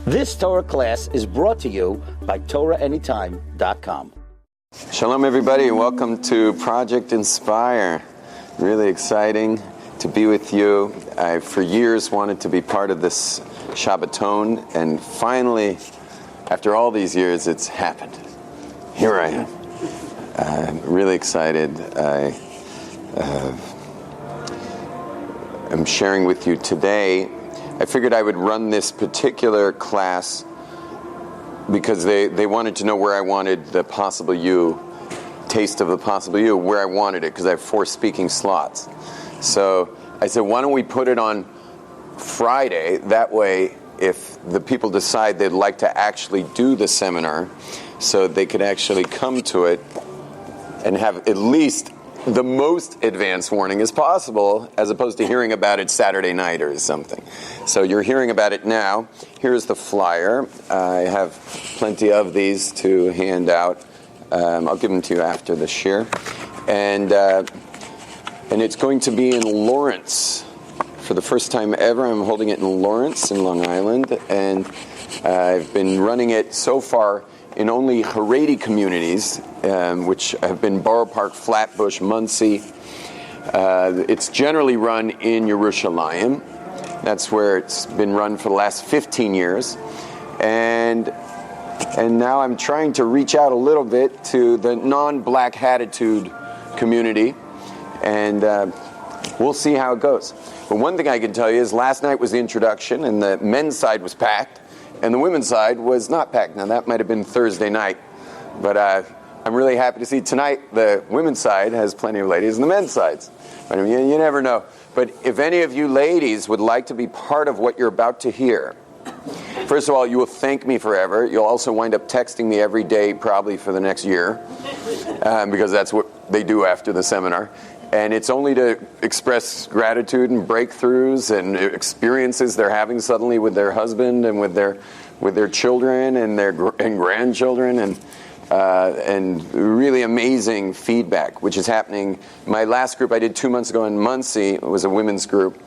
This Torah class is brought to you by TorahAnytime.com. Shalom everybody, welcome to Project Inspire. Really exciting to be with you. I for years wanted to be part of this Shabbaton, and finally, after all these years, it's happened. Here I am. I'm really excited. I'm sharing with you today. I figured I would run this particular class because they wanted to know where I wanted the possible you, taste of the possible you, where I wanted it, because I have 4 speaking slots. So I said, why don't we put it on Friday? That way, if the people decide they'd like to actually do the seminar, so they could actually come to it and have at least the most advanced warning as possible, as opposed to hearing about it Saturday night or something. So you're hearing about it now. Here's the flyer. I have plenty of these to hand out. I'll give them to you after the shir. And it's going to be in Lawrence. For the first time ever, I'm holding it in Lawrence, in Long Island. And I've been running it so far in only Haredi communities, which have been Borough Park, Flatbush, Monsey. It's generally run in Yerushalayim. That's where it's been run for the last 15 years. And now I'm trying to reach out a little bit to the non-black attitude community. And we'll see how it goes. But one thing I can tell you is last night was the introduction, and the men's side was packed. And the women's side was not packed. Now, that might have been Thursday night. But I'm really happy to see tonight the women's side has plenty of ladies, and the men's sides. But I mean, you never know. But if any of you ladies would like to be part of what you're about to hear, first of all, you will thank me forever. You'll also wind up texting me every day, probably for the next year, because that's what they do after the seminar. And it's only to express gratitude and breakthroughs and experiences they're having suddenly with their husband and with their children and their grandchildren, and really amazing feedback, which is happening. My last group I did 2 months ago in Monsey, it was a women's group,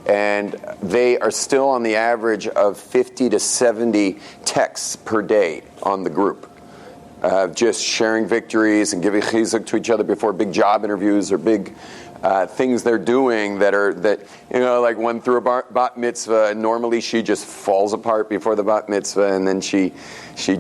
and they are still on the average of 50 to 70 texts per day on the group. Just sharing victories and giving chizuk to each other before big job interviews or big things they're doing that like one through a bat mitzvah, and normally she just falls apart before the bat mitzvah, and then she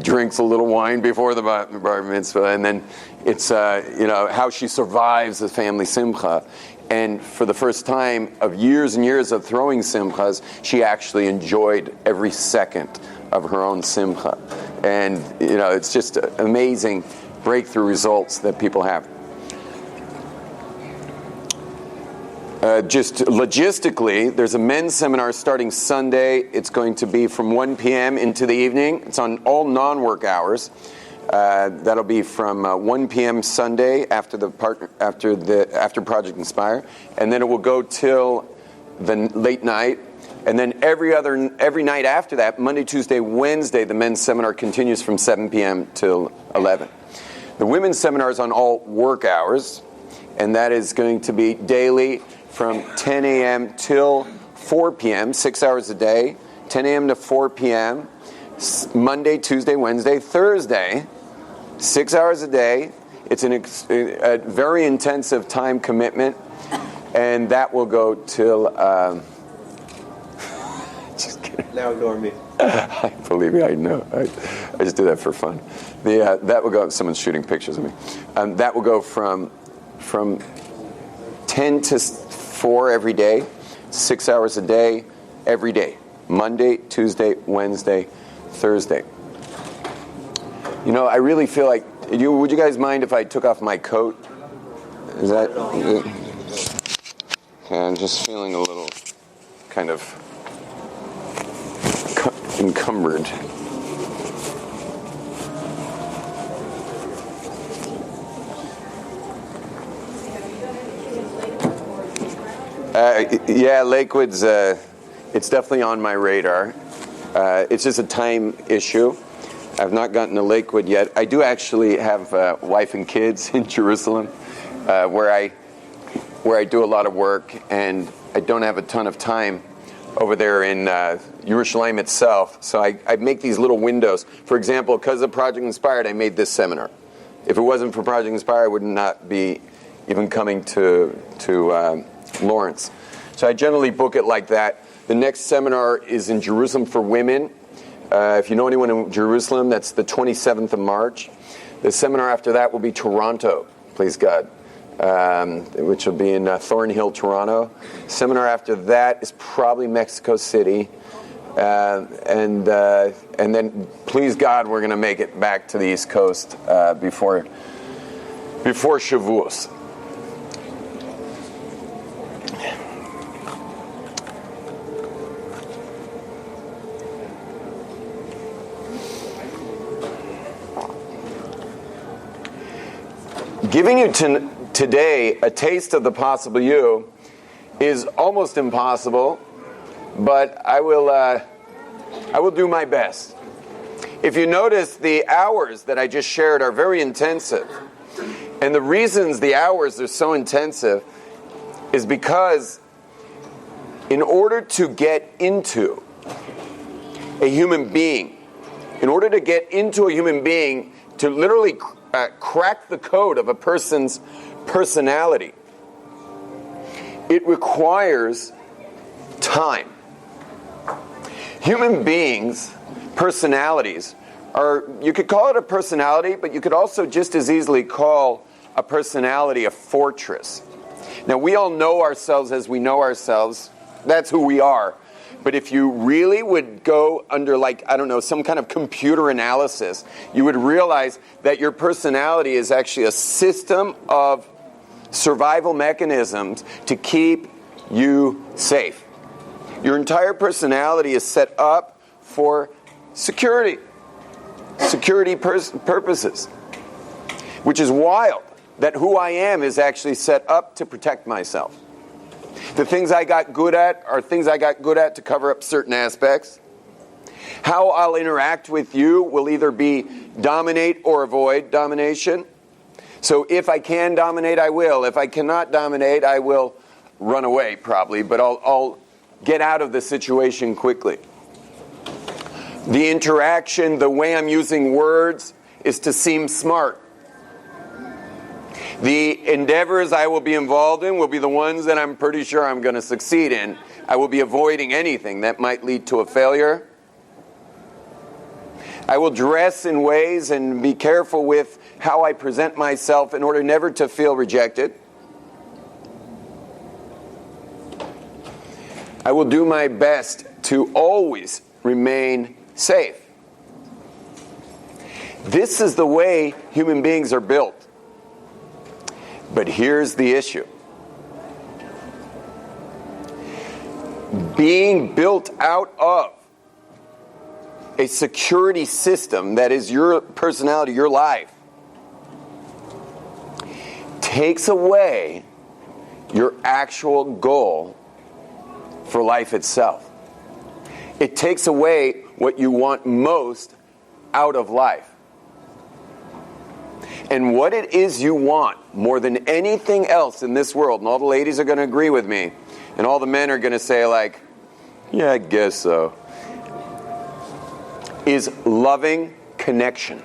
drinks a little wine before the bat mitzvah, and then it's how she survives the family simcha. And for the first time of years and years of throwing simchas, she actually enjoyed every second of her own simcha. And, it's just amazing breakthrough results that people have. Just logistically, there's a men's seminar starting Sunday. It's going to be from 1 p.m. into the evening. It's on all non-work hours. That'll be from 1 p.m. Sunday after Project Inspire, and then it will go till the late night. And then every night after that, Monday, Tuesday, Wednesday, the men's seminar continues from 7 p.m. till 11. The women's seminar is on all work hours, and that is going to be daily from 10 a.m. till 4 p.m., 6 hours a day, 10 a.m. to 4 p.m., Monday, Tuesday, Wednesday, Thursday, 6 hours a day. It's a very intensive time commitment, and that will go till... Just kidding. Now ignore me. Believe me, I know. I just do that for fun. That will go... Someone's shooting pictures of me. That will go from 10 to 4 every day, 6 hours a day, every day. Monday, Tuesday, Wednesday, Thursday. I really feel like... Would you guys mind if I took off my coat? Is that... I'm just feeling a little kind of encumbered. Yeah, Lakewood's, it's definitely on my radar. It's just a time issue. I've not gotten to Lakewood yet. I do actually have a wife and kids in Jerusalem, where I do a lot of work, and I don't have a ton of time over there in Yerushalayim itself. So I make these little windows. For example, because of Project Inspired, I made this seminar. If it wasn't for Project Inspired, I would not be even coming to Lawrence. So I generally book it like that. The next seminar is in Jerusalem for women. If you know anyone in Jerusalem, that's the 27th of March. The seminar after that will be Toronto, please God, which will be in Thornhill, Toronto. Seminar after that is probably Mexico City. And then, please God, we're going to make it back to the East Coast before Shavuos. Giving you today a taste of the possible you is almost impossible, but I will do my best. If you notice, the hours that I just shared are very intensive. And the reasons the hours are so intensive is because in order to get into a human being, to literally crack the code of a person's personality, it requires time. Human beings' personalities are, you could call it a personality, but you could also just as easily call a personality a fortress. Now, we all know ourselves as we know ourselves. That's who we are. But if you really would go under, some kind of computer analysis, you would realize that your personality is actually a system of survival mechanisms to keep you safe. Your entire personality is set up for security purposes, which is wild that who I am is actually set up to protect myself. The things I got good at are things I got good at to cover up certain aspects. How I'll interact with you will either be dominate or avoid domination. So if I can dominate, I will. If I cannot dominate, I will run away probably, but I'll get out of the situation quickly. The interaction, the way I'm using words, is to seem smart. The endeavors I will be involved in will be the ones that I'm pretty sure I'm going to succeed in. I will be avoiding anything that might lead to a failure. I will dress in ways and be careful with how I present myself in order never to feel rejected. I will do my best to always remain safe. This is the way human beings are built. But here's the issue. Being built out of a security system that is your personality, your life, takes away your actual goal for life itself. It takes away what you want most out of life. And what it is you want more than anything else in this world, and all the ladies are going to agree with me, and all the men are going to say yeah, I guess so, is loving connection.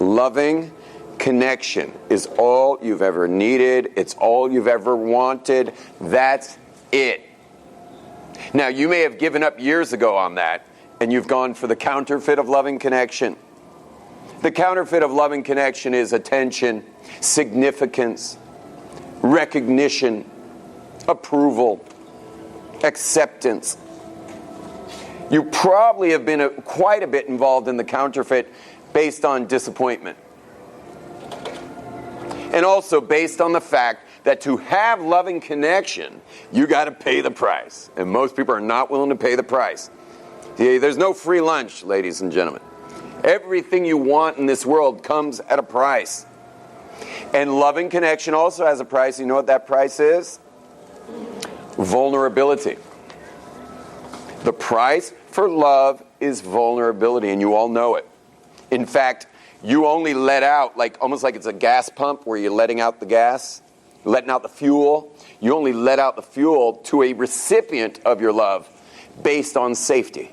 Loving connection is all you've ever needed. It's all you've ever wanted. That's it. Now, you may have given up years ago on that, and you've gone for the counterfeit of loving connection. The counterfeit of loving connection is attention, significance, recognition, approval, acceptance. You probably have been quite a bit involved in the counterfeit based on disappointment. And also based on the fact that to have loving connection, you got to pay the price. And most people are not willing to pay the price. There's no free lunch, ladies and gentlemen. Everything you want in this world comes at a price. And loving connection also has a price. You know what that price is? Vulnerability. The price for love is vulnerability, and you all know it. In fact, you only let out, almost like it's a gas pump where you're letting out the gas, letting out the fuel. You only let out the fuel to a recipient of your love. based on safety.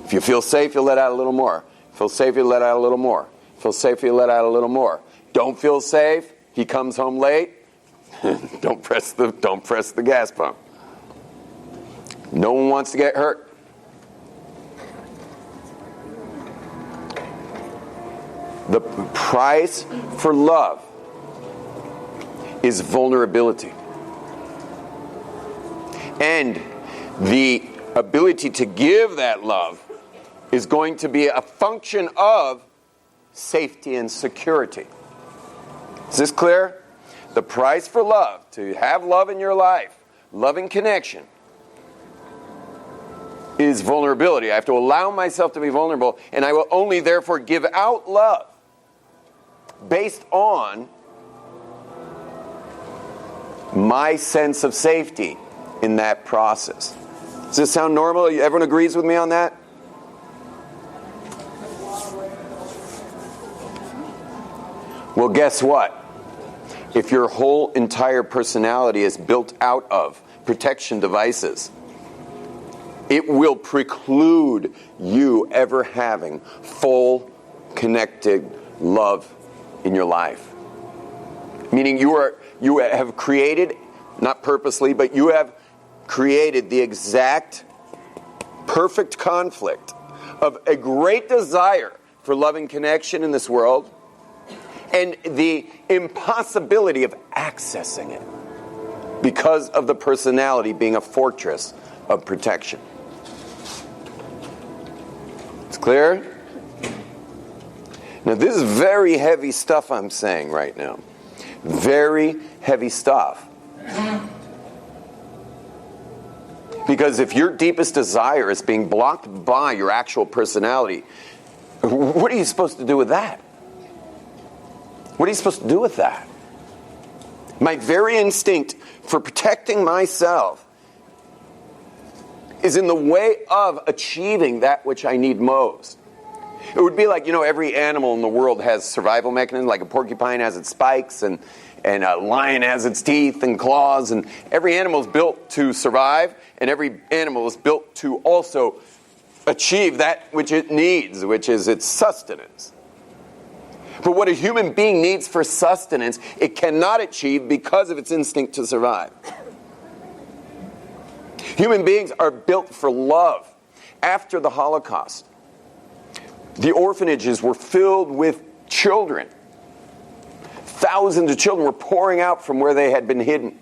If you feel safe, you let out a little more. Feel safe, you let out a little more. Feel safe, you let out a little more. Don't feel safe, he comes home late. Don't press the gas pump. No one wants to get hurt. The price for love is vulnerability. And the ability to give that love is going to be a function of safety and security. Is this clear? The price for love, to have love in your life, loving connection, is vulnerability. I have to allow myself to be vulnerable, and I will only therefore give out love based on my sense of safety in that process. Does this sound normal? Everyone agrees with me on that? Well, guess what? If your whole entire personality is built out of protection devices, it will preclude you ever having full, connected love in your life. Meaning you have created, not purposely, but you have created the exact perfect conflict of a great desire for loving connection in this world and the impossibility of accessing it because of the personality being a fortress of protection. It's clear? Now, this is very heavy stuff I'm saying right now. Very heavy stuff. Because if your deepest desire is being blocked by your actual personality, what are you supposed to do with that? What are you supposed to do with that? My very instinct for protecting myself is in the way of achieving that which I need most. It would be like, every animal in the world has survival mechanisms, like a porcupine has its spikes, and a lion has its teeth and claws, and every animal is built to survive, and every animal is built to also achieve that which it needs, which is its sustenance. But what a human being needs for sustenance, it cannot achieve because of its instinct to survive. Human beings are built for love. After the Holocaust, the orphanages were filled with children. Thousands of children were pouring out from where they had been hidden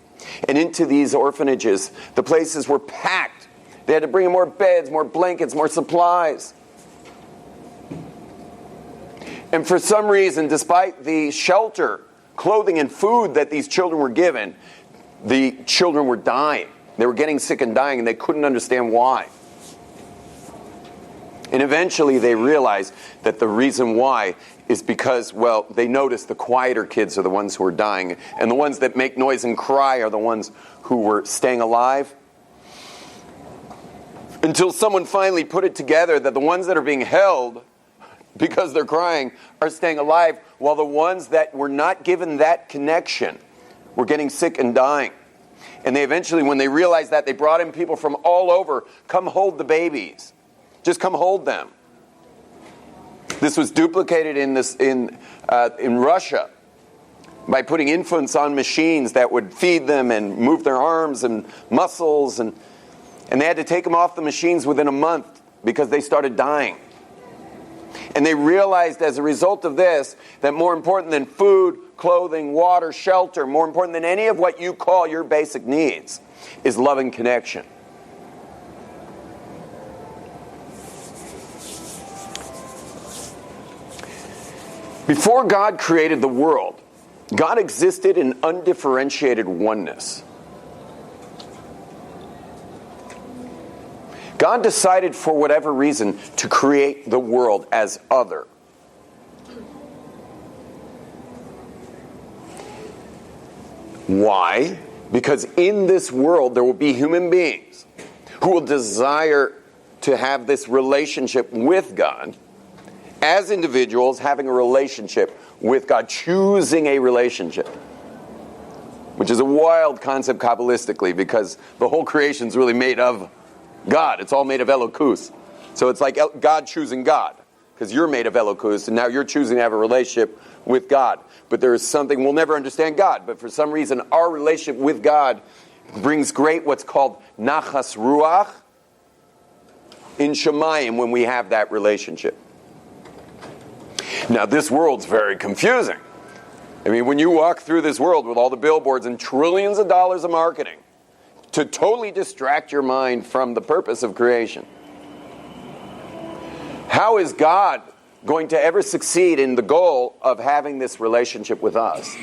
and into these orphanages. The places were packed. They had to bring in more beds, more blankets, more supplies. And for some reason, despite the shelter, clothing, and food that these children were given, the children were dying. They were getting sick and dying, and they couldn't understand why. And eventually they realized that the reason why is because, they noticed the quieter kids are the ones who are dying, and the ones that make noise and cry are the ones who were staying alive. Until someone finally put it together that the ones that are being held because they're crying are staying alive, while the ones that were not given that connection were getting sick and dying. And they eventually, when they realized that, they brought in people from all over. Come hold the babies. Just come hold them. This was duplicated in Russia by putting infants on machines that would feed them and move their arms and muscles, and they had to take them off the machines within a month because they started dying. And they realized as a result of this that more important than food, clothing, water, shelter, more important than any of what you call your basic needs, is love and connection. Before God created the world, God existed in undifferentiated oneness. God decided for whatever reason to create the world as other. Why? Because in this world there will be human beings who will desire to have this relationship with God, as individuals having a relationship with God, choosing a relationship, which is a wild concept Kabbalistically, because the whole creation is really made of God. It's all made of Elokus. So it's like God choosing God, because you're made of Elokus, and now you're choosing to have a relationship with God. But there is something, we'll never understand God, but for some reason our relationship with God brings great what's called nachas ruach in Shemayim when we have that relationship. Now this world's very confusing. I mean, when you walk through this world with all the billboards and trillions of dollars of marketing to totally distract your mind from the purpose of creation, how is God going to ever succeed in the goal of having this relationship with us?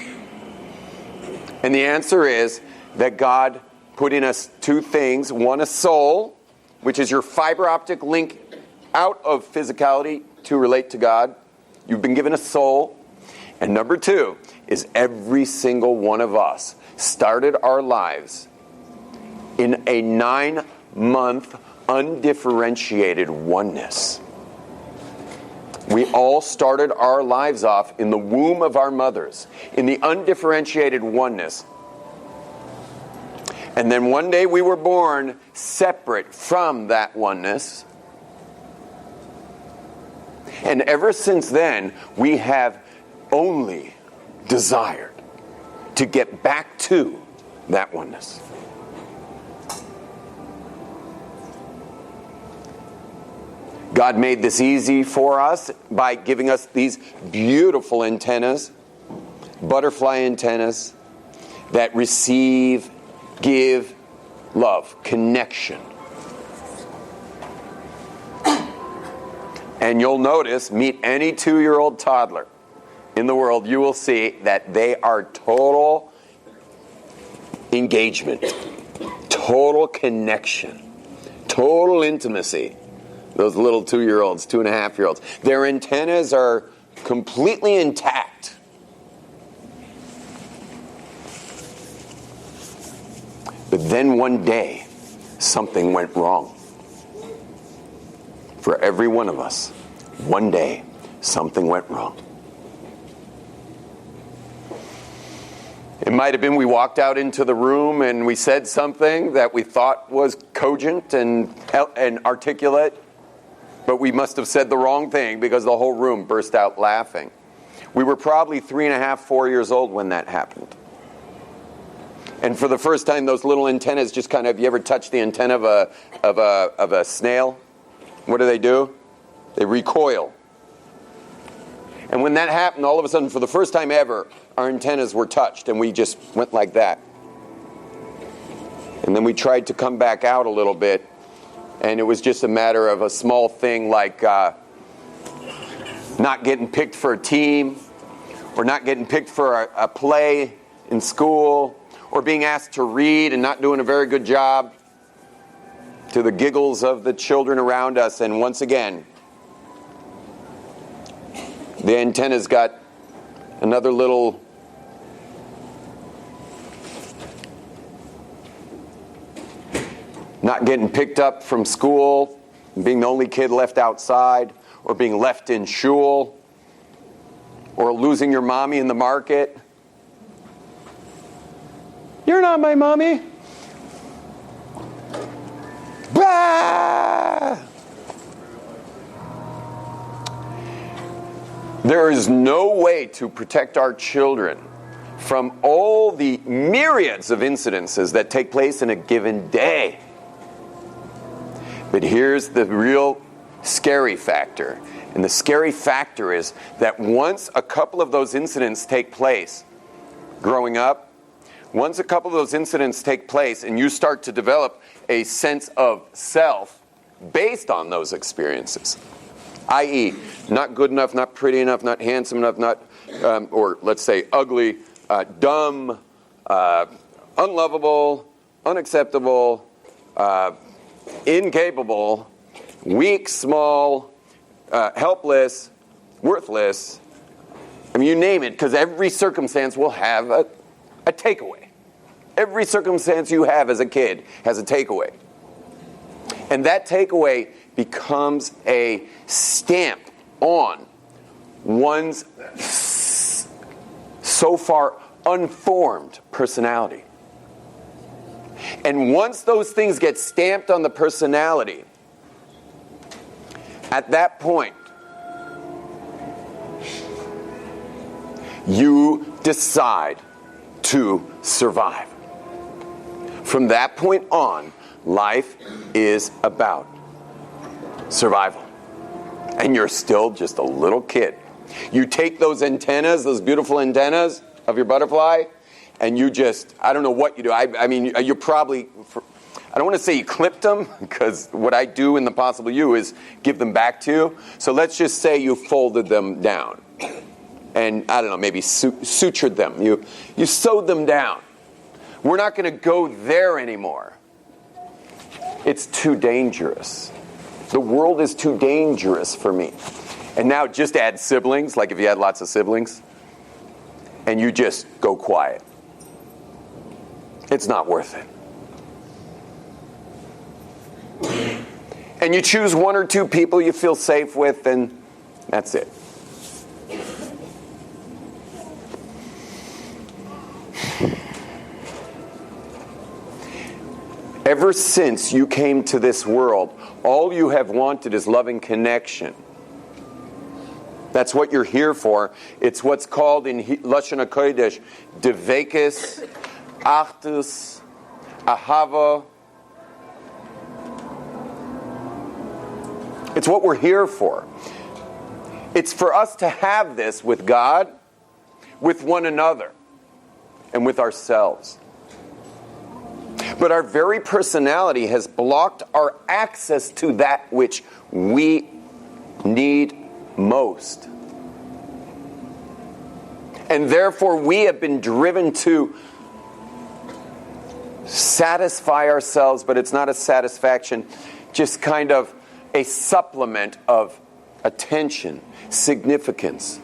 And the answer is that God put in us two things. One, a soul, which is your fiber optic link out of physicality to relate to God. You've been given a soul. And number two is every single one of us started our lives in a 9-month undifferentiated oneness. We all started our lives off in the womb of our mothers, in the undifferentiated oneness. And then one day we were born separate from that oneness. And ever since then, we have only desired to get back to that oneness. God made this easy for us by giving us these beautiful antennas, butterfly antennas, that receive, give, love, connection. And you'll notice, meet any 2-year-old toddler in the world, you will see that they are total engagement, total connection, total intimacy. Those little 2-year-olds, 2.5-year-olds. Their antennas are completely intact. But then one day, something went wrong. For every one of us, one day, something went wrong. It might have been we walked out into the room and we said something that we thought was cogent and articulate, but we must have said the wrong thing because the whole room burst out laughing. We were probably 3.5, 4 years old when that happened. And for the first time, those little antennas just kind of, you ever touch the antenna of a snail? What do? They recoil. And when that happened, all of a sudden, for the first time ever, our antennas were touched, and we just went like that. And then we tried to come back out a little bit, and it was just a matter of a small thing like not getting picked for a team, or not getting picked for a play in school, or being asked to read and not doing a very good job, to the giggles of the children around us. And once again, the antennas got another little not getting picked up from school, being the only kid left outside, or being left in shul, or losing your mommy in the market. You're not my mommy. Bah! There is no way to protect our children from all the myriads of incidences that take place in a given day. But here's the real scary factor. And the scary factor is that once a couple of those incidents take place growing up, once a couple of those incidents take place and you start to develop a sense of self based on those experiences, i.e., not good enough, not pretty enough, not handsome enough, not, or let's say ugly, dumb, unlovable, unacceptable, incapable, weak, small, helpless, worthless. I mean, you name it, because every circumstance will have a takeaway. Every circumstance you have as a kid has a takeaway. And that takeaway becomes a stamp on one's so far unformed personality. And once those things get stamped on the personality, at that point, you decide to survive. From that point on, life is about survival. And you're still just a little kid. You take those antennas, those beautiful antennas of your butterfly, and you just, I don't know what you do. I mean, you probably, I don't want to say you clipped them, because what I do in the possible you is give them back to you. So let's just say you folded them down. And, I don't know, maybe sutured them. You sewed them down. We're not going to go there anymore. It's too dangerous. The world is too dangerous for me. And now just add siblings, like if you had lots of siblings, and you just go quiet. It's not worth it. And you choose one or two people you feel safe with, and that's it. Ever since you came to this world, all you have wanted is loving connection. That's what you're here for. It's what's called in Lashon HaKodesh, Devekes, Achdus, Ahava. It's what we're here for. It's for us to have this with God, with one another, and with ourselves. But our very personality has blocked our access to that which we need most. And therefore we have been driven to satisfy ourselves, but it's not a satisfaction, just kind of a supplement of attention, significance,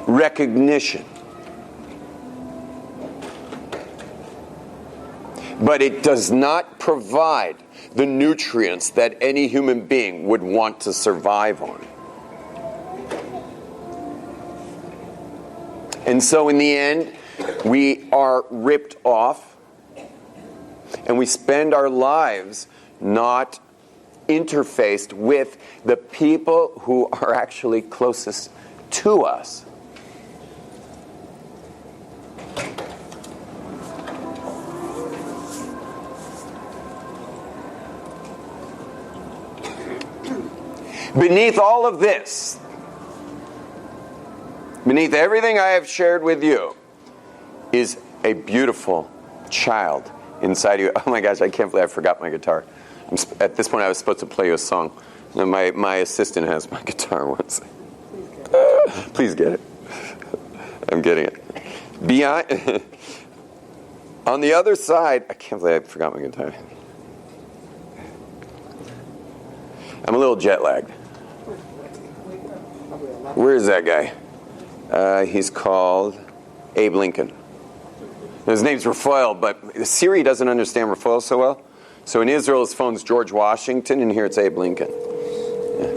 recognition. But it does not provide the nutrients that any human being would want to survive on. And so in the end, we are ripped off, and we spend our lives not interfaced with the people who are actually closest to us. Beneath all of this, beneath everything I have shared with you, is a beautiful child inside you. Oh my gosh, I can't believe I forgot my guitar. At this point, I was supposed to play you a song. And my assistant has my guitar once. Please get it. I'm getting it. Beyond, on the other side, I can't believe I forgot my guitar. I'm a little jet lagged. Where is that guy? He's called Abe Lincoln. His name's Raphael, but Siri doesn't understand Raphael so well. So in Israel, his phone's George Washington, and here it's Abe Lincoln. Yeah.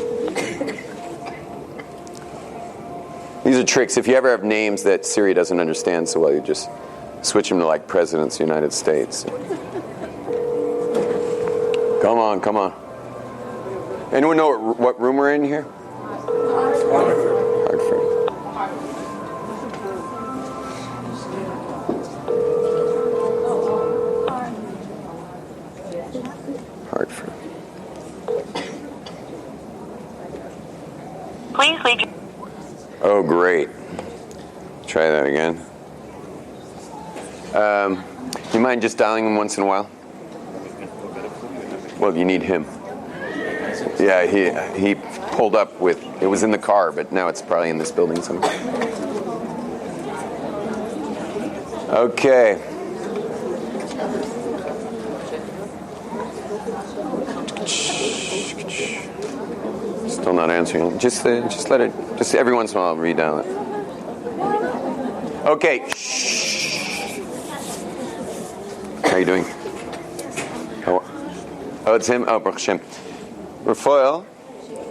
These are tricks. If you ever have names that Siri doesn't understand so well, you just switch them to like presidents of the United States. Come on, come on. Anyone know what room we're in here? Hartford. Hartford. Please leave. Oh, great. Try that again. You mind just dialing him once in a while? Well, you need him. Yeah, he pulled up with, it was in the car, but now it's probably in this building somewhere. Okay. Still not answering. Just let it, just every once in a while I'll redial it. Okay. Shh. How you doing? Oh, it's him? Oh, Baruch Hashem. Raphael?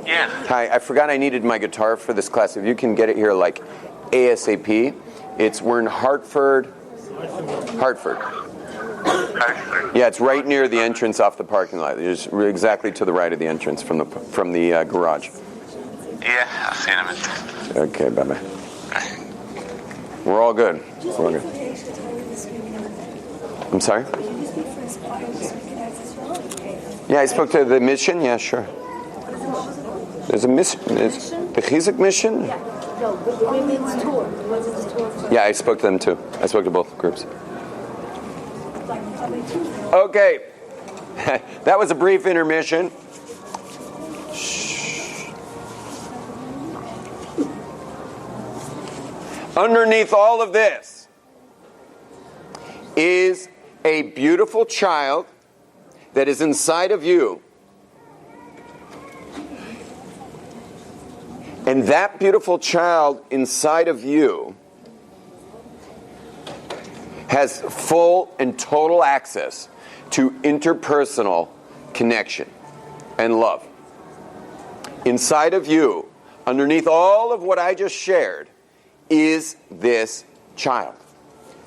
Yeah. Hi, I forgot I needed my guitar for this class. If you can get it here like ASAP. We're in Hartford. Yeah, it's right near the entrance off the parking lot. It's exactly to the right of the entrance from the garage. Yeah, I've seen him. Okay, bye-bye. We're all good. We're all good. I'm sorry? Yeah, I spoke to the mission. Yeah, sure. There's a mission. There's the Chizuk mission. Yeah, I spoke to them too. I spoke to both groups. Okay, that was a brief intermission. Shh. Underneath all of this is a beautiful child that is inside of you. And that beautiful child inside of you has full and total access to interpersonal connection and love. Inside of you, underneath all of what I just shared, is this child,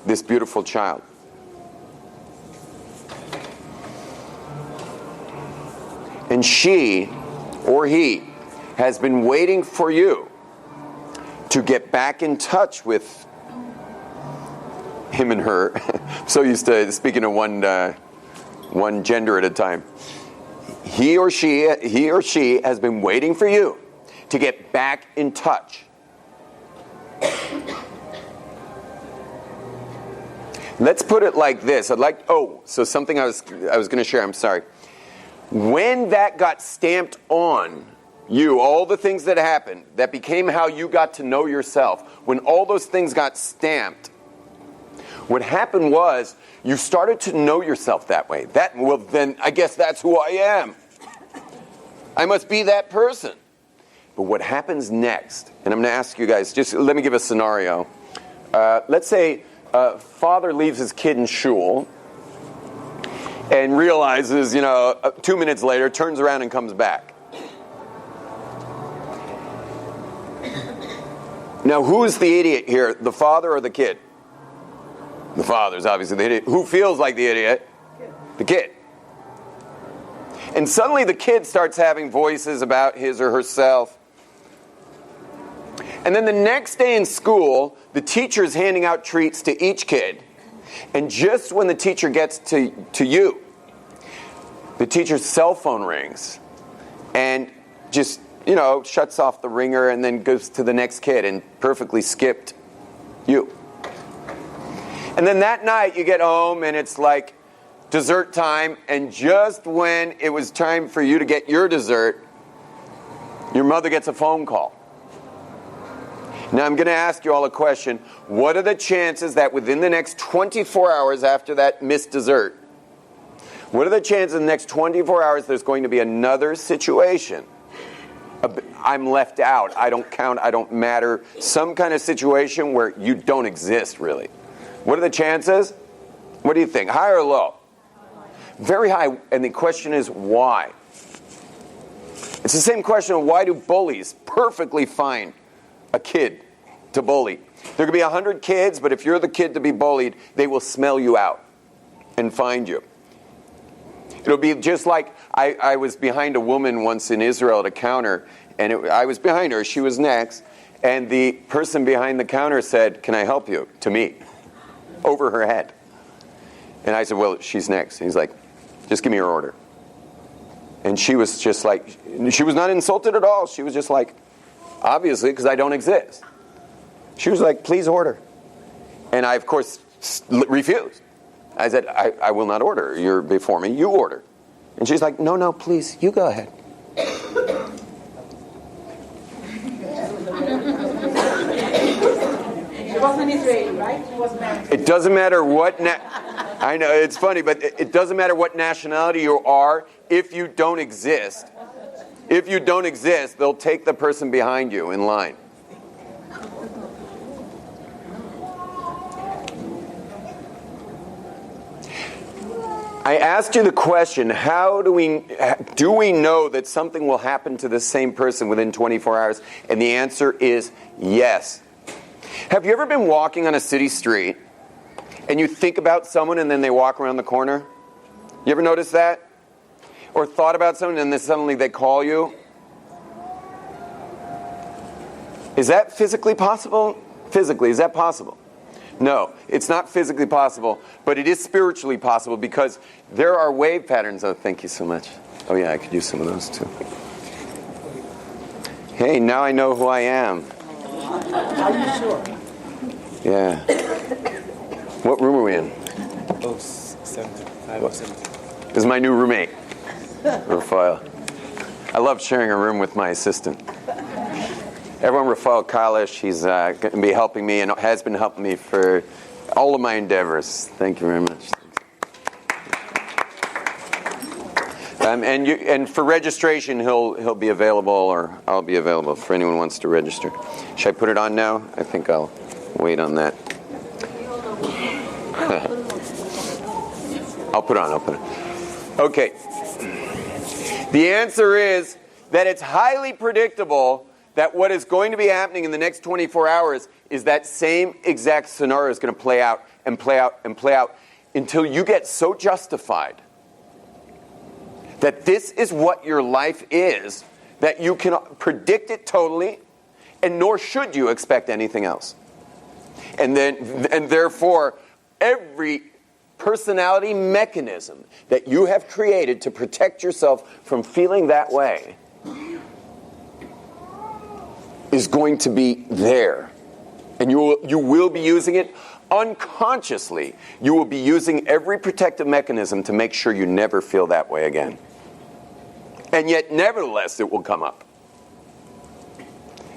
this beautiful child. And she, or he, has been waiting for you to get back in touch with him and her. So used to speaking of one gender at a time. He or she has been waiting for you to get back in touch. Let's put it like this. So something I was going to share, I'm sorry. When that got stamped on you, all the things that happened, that became how you got to know yourself, when all those things got stamped, what happened was you started to know yourself that way. Then I guess that's who I am. I must be that person. But what happens next, and I'm going to ask you guys, just let me give a scenario. Let's say a father leaves his kid in shul and realizes, 2 minutes later, turns around and comes back. Now, who's the idiot here, the father or the kid? The father's obviously the idiot. Who feels like the idiot? The kid. And suddenly the kid starts having voices about his or herself. And then the next day in school, the teacher is handing out treats to each kid. And just when the teacher gets to you, the teacher's cell phone rings. And just, shuts off the ringer and then goes to the next kid and perfectly skipped you. And then that night you get home and it's like dessert time, and just when it was time for you to get your dessert, your mother gets a phone call. Now I'm going to ask you all a question. What are the chances that within the next 24 hours after that missed dessert, what are the chances in the next 24 hours there's going to be another situation? I'm left out, I don't count, I don't matter, some kind of situation where you don't exist really. What are the chances? What do you think? High or low? Very high. And the question is why? It's the same question of why do bullies perfectly find a kid to bully? There could be 100 kids, but if you're the kid to be bullied, they will smell you out and find you. It'll be just like I was behind a woman once in Israel at a counter, and I was behind her, she was next, and the person behind the counter said, "Can I help you?" to me, over her head. And I said, "Well, she's next." And he's like, "Just give me your order." And she was just like, she was not insulted at all. She was just like, obviously, because I don't exist. She was like, "Please order." And I, of course, refused. I said, I will not order. You're before me. You order. And she's like, no, please, you go ahead. She wasn't Israeli, right? She was married. It doesn't matter what... I know, it's funny, but it doesn't matter what nationality you are. If you don't exist, they'll take the person behind you in line. I asked you the question, how do we know that something will happen to the same person within 24 hours? And the answer is yes. Have you ever been walking on a city street And you think about someone and then they walk around the corner? You ever notice that? Or thought about someone and then suddenly they call you? Is that physically possible? Physically, is that possible? No, it's not physically possible, but it is spiritually possible because there are wave patterns. Oh, thank you so much. Oh yeah, I could use some of those too. Hey, now I know who I am. Are you sure? Yeah. What room are we in? Oh, 570. This is my new roommate, Raphael. I love sharing a room with my assistant. Everyone, Raphael Kalish, he's going to be helping me and has been helping me for all of my endeavors. Thank you very much. And for registration, he'll be available, or I'll be available for anyone who wants to register. Should I put it on now? I think I'll wait on that. I'll put it on. Okay. The answer is that it's highly predictable that what is going to be happening in the next 24 hours is that same exact scenario is going to play out and play out and play out until you get so justified that this is what your life is, that you can predict it totally, and nor should you expect anything else. And therefore, every personality mechanism that you have created to protect yourself from feeling that way is going to be there. And you will be using it unconsciously. You will be using every protective mechanism to make sure you never feel that way again. And yet, nevertheless, it will come up.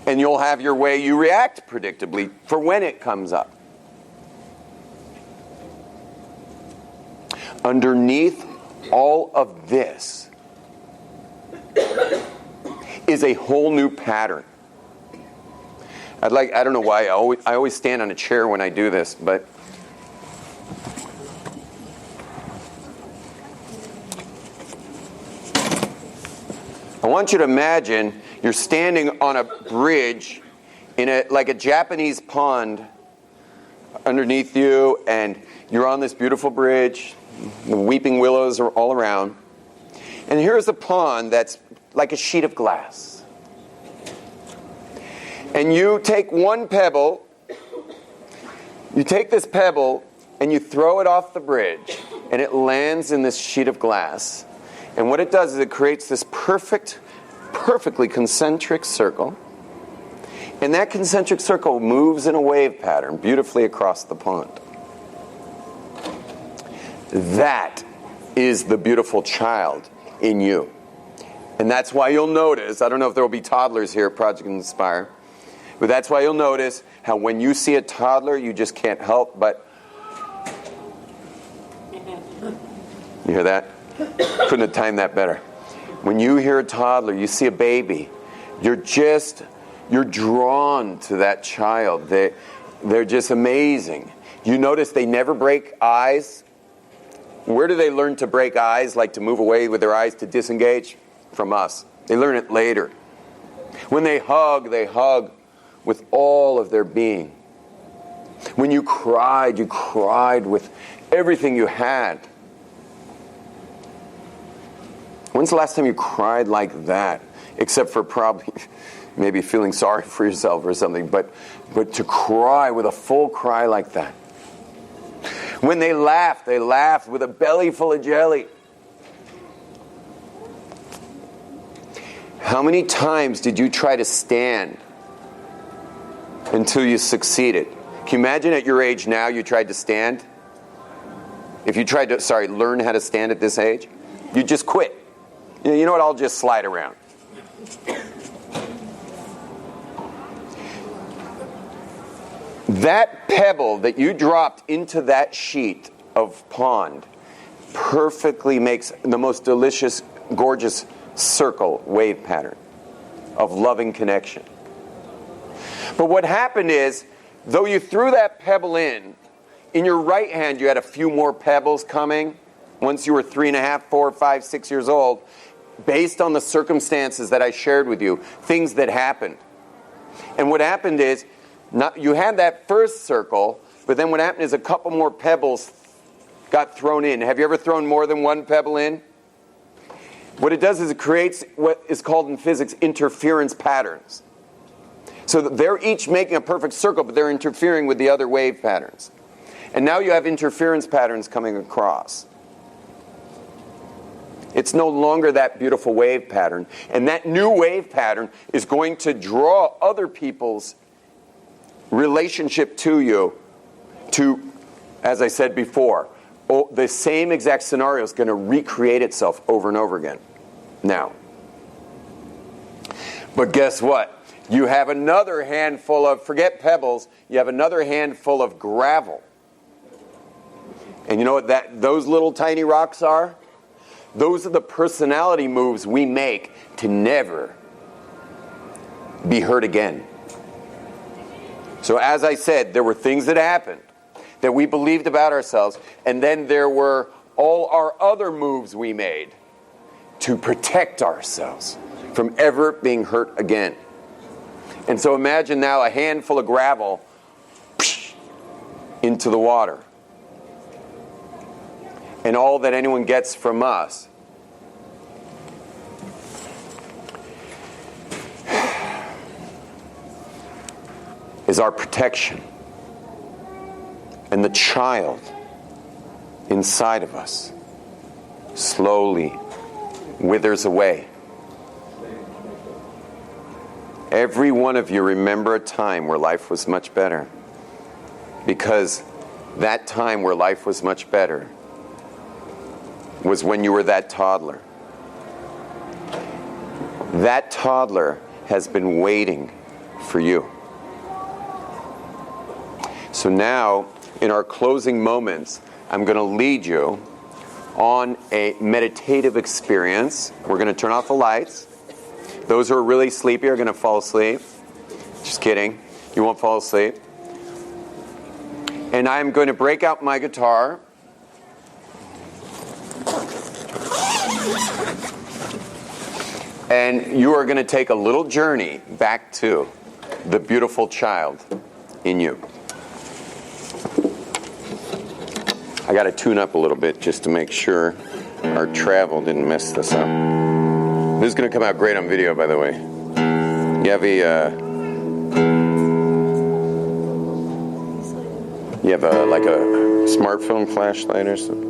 And you'll have your way you react predictably for when it comes up. Underneath all of this is a whole new pattern. I don't know why I always stand on a chair when I do this, but I want you to imagine you're standing on a bridge in like a Japanese pond underneath you, and you're on this beautiful bridge. The weeping willows are all around. And here's a pond that's like a sheet of glass. And you take one pebble, you take this pebble, and you throw it off the bridge, and it lands in this sheet of glass. And what it does is it creates this perfectly concentric circle. And that concentric circle moves in a wave pattern beautifully across the pond. That is the beautiful child in you. And that's why you'll notice, I don't know if there will be toddlers here at Project Inspire, but that's why you'll notice how when you see a toddler, you just can't help but... You hear that? Couldn't have timed that better. When you hear a toddler, you see a baby, you're drawn to that child. They're just amazing. You notice they never break eyes. Where do they learn to break eyes, like to move away with their eyes, to disengage? From us. They learn it later. When they hug with all of their being. When you cried with everything you had. When's the last time you cried like that? Except for probably maybe feeling sorry for yourself or something. But to cry with a full cry like that. When they laugh with a belly full of jelly. How many times did you try to stand until you succeeded? Can you imagine at your age now you tried to stand? If you tried to, learn how to stand at this age, you just quit. You know what, I'll just slide around. That pebble that you dropped into that sheet of pond perfectly makes the most delicious, gorgeous circle wave pattern of loving connection. But what happened is, though you threw that pebble in your right hand you had a few more pebbles coming once you were 3.5, 4, 5, 6 years old, based on the circumstances that I shared with you, things that happened. And what happened is, you had that first circle, but then what happened is a couple more pebbles got thrown in. Have you ever thrown more than one pebble in? What it does is it creates what is called in physics interference patterns. So that they're each making a perfect circle, but they're interfering with the other wave patterns. And now you have interference patterns coming across. It's no longer that beautiful wave pattern. And that new wave pattern is going to draw other people's relationship to you to, as I said before, the same exact scenario is going to recreate itself over and over again. Now, but guess what? You have another handful of, forget pebbles, you have another handful of gravel. And you know what those little tiny rocks are? Those are the personality moves we make to never be hurt again. So as I said, there were things that happened that we believed about ourselves, and then there were all our other moves we made to protect ourselves from ever being hurt again. And so imagine now a handful of gravel into the water. And all that anyone gets from us is our protection. And the child inside of us slowly withers away. Every one of you remember a time where life was much better. Because that time where life was much better was when you were that toddler. That toddler has been waiting for you. So now, in our closing moments, I'm going to lead you on a meditative experience. We're going to turn off the lights. Those who are really sleepy are going to fall asleep. Just kidding. You won't fall asleep. And I'm going to break out my guitar. And you are going to take a little journey back to the beautiful child in you. I got to tune up a little bit just to make sure our travel didn't mess this up. This is going to come out great on video, by the way. You have like a smartphone flashlight or something?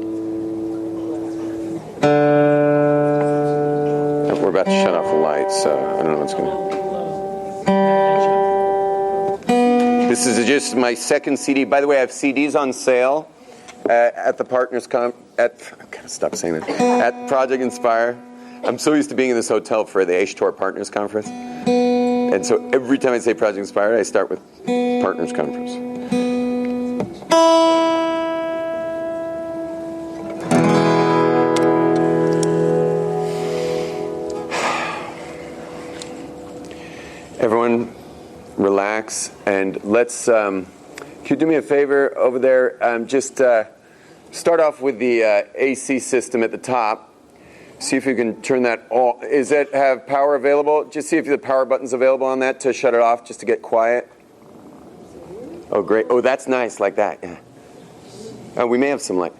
We're about to shut off the lights, so I don't know what's going to. This is just my second CD. By the way, I have CDs on sale at the Partners I gotta stop saying that. At Project Inspire. I'm so used to being in this hotel for the H-Tour Partners Conference. And so every time I say Project Inspire, I start with Partners Conference. Everyone, relax, and let's, could you do me a favor over there? Just start off with the AC system at the top. See if you can turn that off. Is that have power available? Just see if the power button's available on that to shut it off, just to get quiet. Oh, great. Oh, that's nice, like that, yeah. Oh, we may have some light.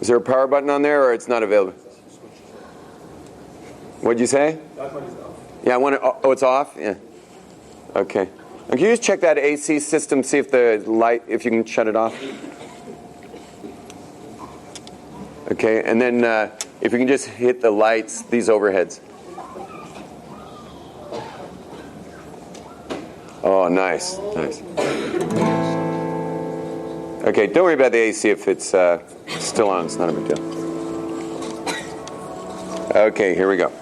Is there a power button on there, or it's not available? What'd you say? That one is off. Yeah, I want to. Oh, it's off? Yeah. Okay. Can you just check that AC system, see if the light, if you can shut it off? Okay, and then if you can just hit the lights, these overheads. Oh, nice, nice. Okay, don't worry about the AC if it's still on. It's not a big deal. Okay, here we go.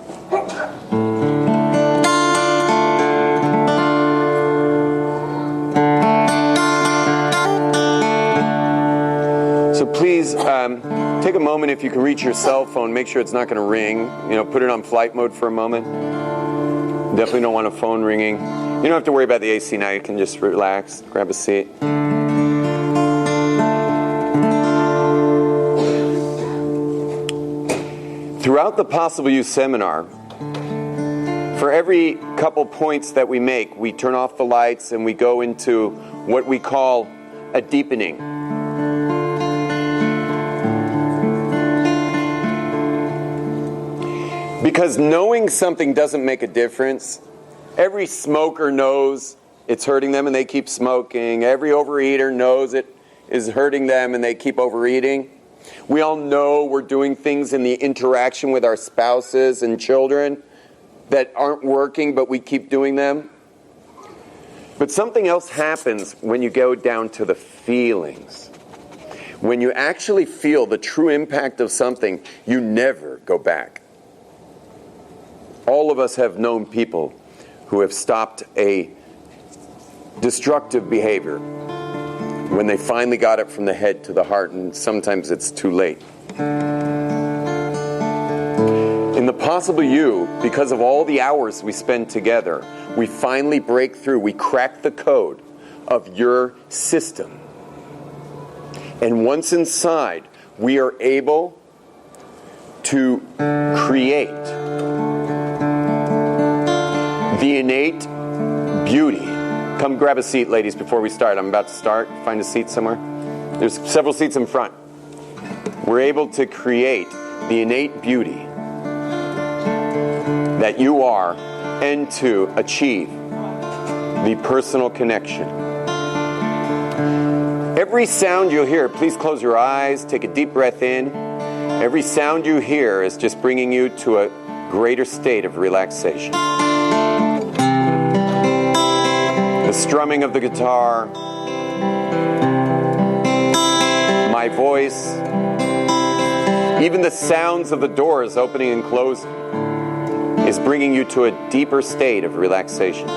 So please take a moment, if you can reach your cell phone, make sure it's not going to ring. You know, put it on flight mode for a moment. Definitely don't want a phone ringing. You don't have to worry about the AC now. You can just relax, grab a seat. Throughout the Possible You seminar, for every couple points that we make, we turn off the lights and we go into what we call a deepening. Because knowing something doesn't make a difference. Every smoker knows it's hurting them and they keep smoking. Every overeater knows it is hurting them and they keep overeating. We all know we're doing things in the interaction with our spouses and children that aren't working, but we keep doing them. But something else happens when you go down to the feelings. When you actually feel the true impact of something, you never go back. All of us have known people who have stopped a destructive behavior when they finally got it from the head to the heart, and sometimes it's too late. In the possible you, because of all the hours we spend together, we finally break through, we crack the code of your system. And once inside, we are able to create the innate beauty. Come grab a seat, ladies, before we start. I'm about to start. Find a seat somewhere. There's several seats in front. We're able to create the innate beauty that you are and to achieve the personal connection. Every sound you hear, please close your eyes, take a deep breath in. Every sound you hear is just bringing you to a greater state of relaxation. The strumming of the guitar, my voice, even the sounds of the doors opening and closing is bringing you to a deeper state of relaxation.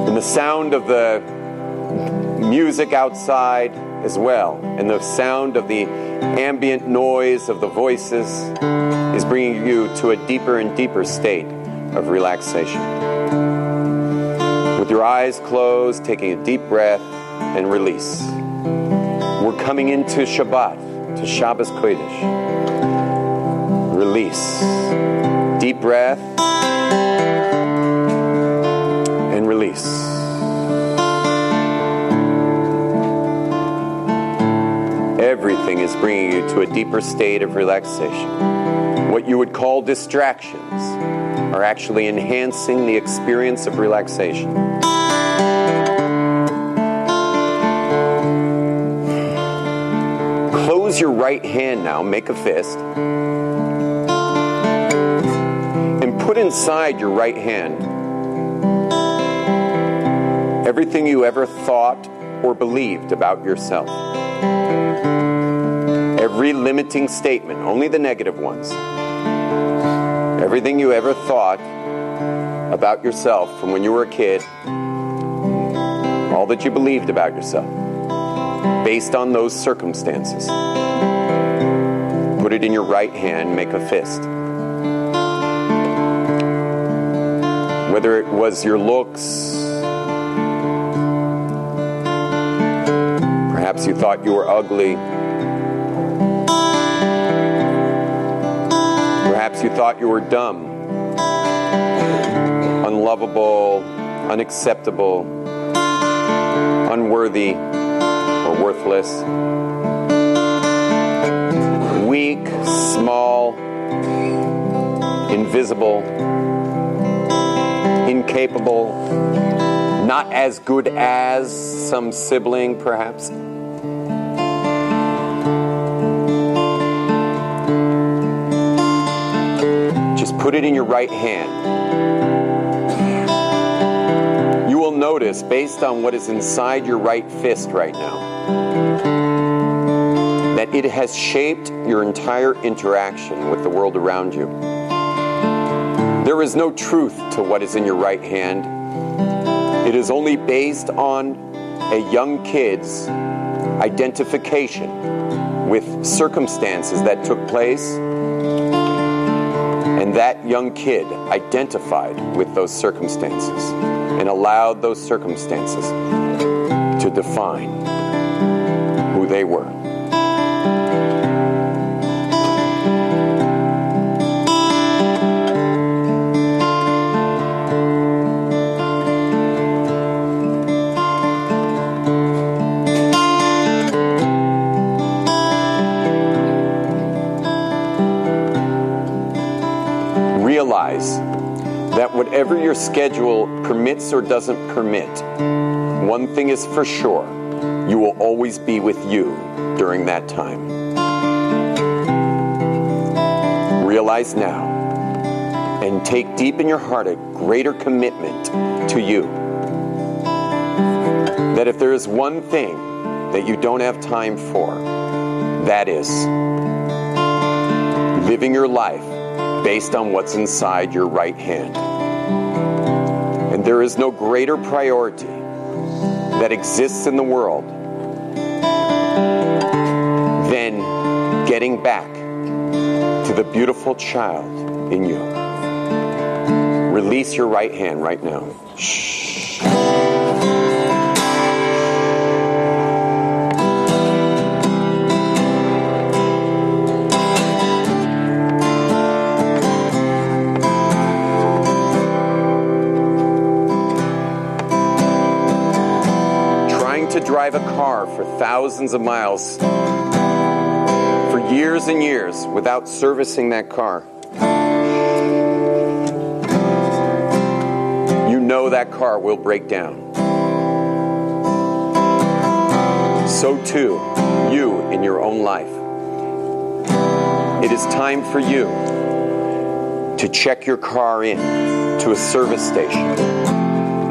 And the sound of the music outside as well, and the sound of the ambient noise of the voices is bringing you to a deeper and deeper state of relaxation. With your eyes closed, taking a deep breath and release. We're coming into Shabbat, to Shabbos Kodesh. Release. Deep breath and release. Everything is bringing you to a deeper state of relaxation. What you would call distractions are actually enhancing the experience of relaxation. Close your right hand now, make a fist, and put inside your right hand everything you ever thought or believed about yourself. Every limiting statement, only the negative ones. Everything you ever thought about yourself from when you were a kid, all that you believed about yourself, based on those circumstances. Put it in your right hand, make a fist. Whether it was your looks, perhaps you thought you were ugly, perhaps you thought you were dumb, unlovable, unacceptable, unworthy, or worthless, weak, small, invisible, incapable, not as good as some sibling, perhaps. Put it in your right hand. You will notice, based on what is inside your right fist right now, that it has shaped your entire interaction with the world around you. There is no truth to what is in your right hand. It is only based on a young kid's identification with circumstances that took place. And that young kid identified with those circumstances and allowed those circumstances to define who they were. realize that whatever your schedule permits or doesn't permit, one thing is for sure, you will always be with you during that time. Realize now and take deep in your heart a greater commitment to you. That if there is one thing that you don't have time for, that is living your life based on what's inside your right hand. And there is no greater priority that exists in the world than getting back to the beautiful child in you. Release your right hand right now. Shh. To drive a car for thousands of miles for years and years without servicing that car. You know that car will break down. So too, you in your own life. It is time for you to check your car in to a service station.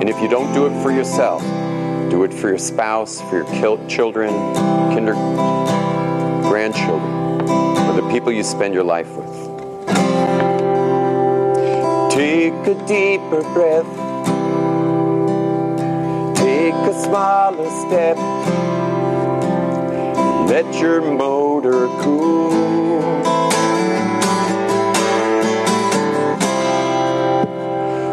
And if you don't do it for yourself, do it for your spouse, for your children, grandchildren, or the people you spend your life with. Take a deeper breath. Take a smaller step. Let your motor cool.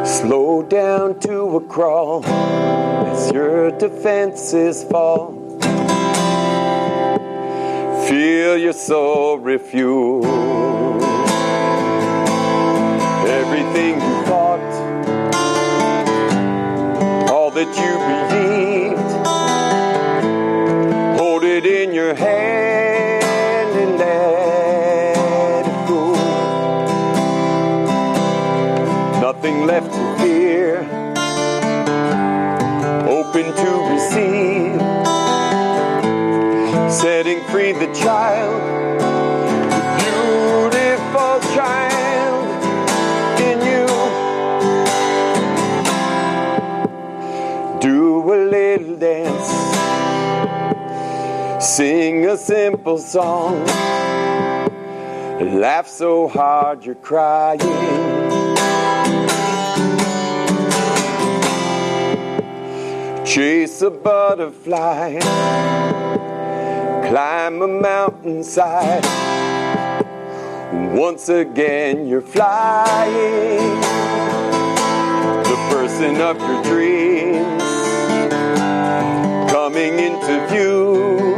Slow down to a crawl as your defenses fall. Feel your soul refuel. Everything you thought, all that you believed, hold it in your hand and let it go. Nothing left to fear, open to receive, setting free the child, the beautiful child in you. Do a little dance, sing a simple song, laugh so hard you're crying. Chase a butterfly, climb a mountainside. Once again you're flying, the person of your dreams coming into view.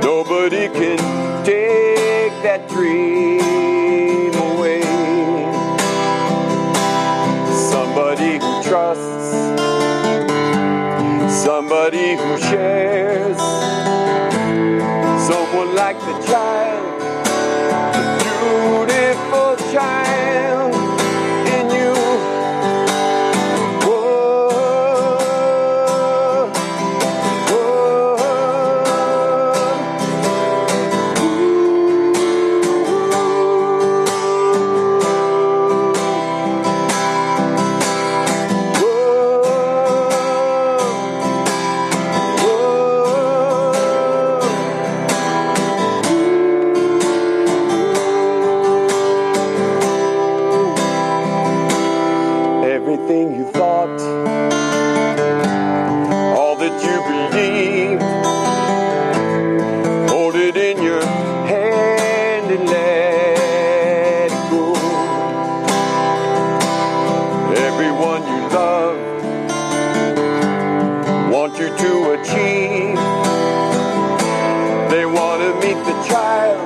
Nobody can take that dream away. Somebody who trusts, somebody who shares, someone like the child, the beautiful child in you. Whoa, everything you thought, all that you believed, hold it in your hand and let it go. Everyone you love, want you to achieve, they want to meet the child,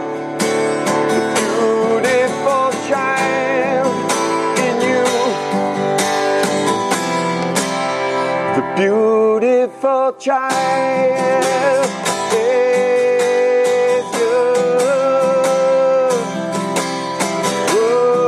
the beautiful child in you. The beautiful child is you. Whoa.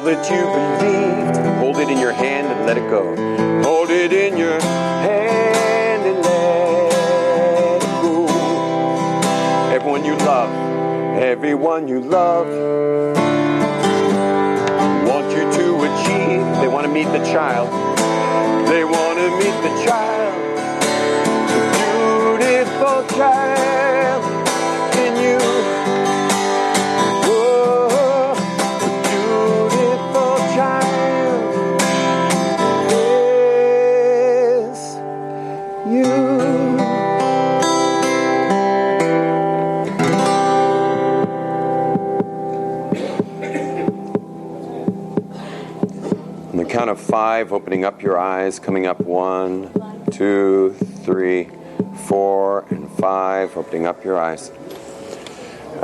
that you believed. Hold it in your hand and let it go. Hold it in your hand and let it go. Everyone you love, everyone you love, want you to achieve. They want to meet the child. They want to meet the child. The beautiful child in you. Oh, the beautiful child is you. On the count of 5, opening up your eyes, coming up 1, 2, 3, 4, and 5, opening up your eyes.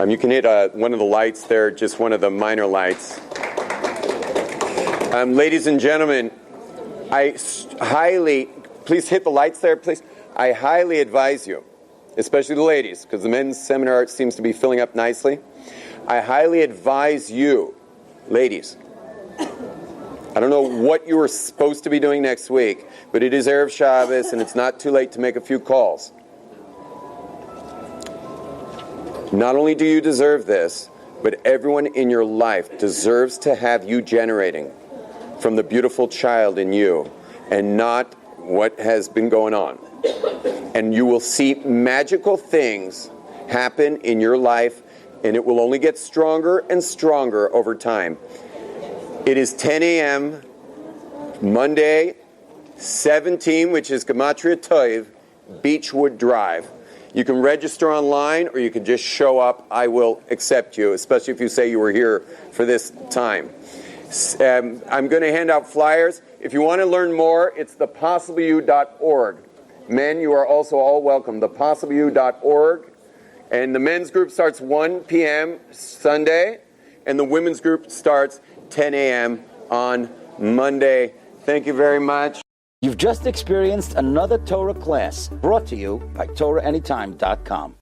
You can hit one of the lights there, just one of the minor lights. Ladies and gentlemen, please hit the lights there, please. I highly advise you, especially the ladies, because the men's seminar seems to be filling up nicely. I highly advise you, ladies, I don't know what you were supposed to be doing next week, but it is Erev Shabbos and it's not too late to make a few calls. Not only do you deserve this, but everyone in your life deserves to have you generating from the beautiful child in you and not what has been going on. And you will see magical things happen in your life, and it will only get stronger and stronger over time. It is 10 a.m., Monday, 17, which is Gematria Toiv, Beechwood Drive. You can register online or you can just show up. I will accept you, especially if you say you were here for this time. I'm going to hand out flyers. If you want to learn more, it's thepossibleyou.org. Men, you are also all welcome. Thepossibleyou.org. And the men's group starts 1 p.m. Sunday, and the women's group starts 10 a.m. on Monday. Thank you very much. You've just experienced another Torah class brought to you by TorahAnytime.com.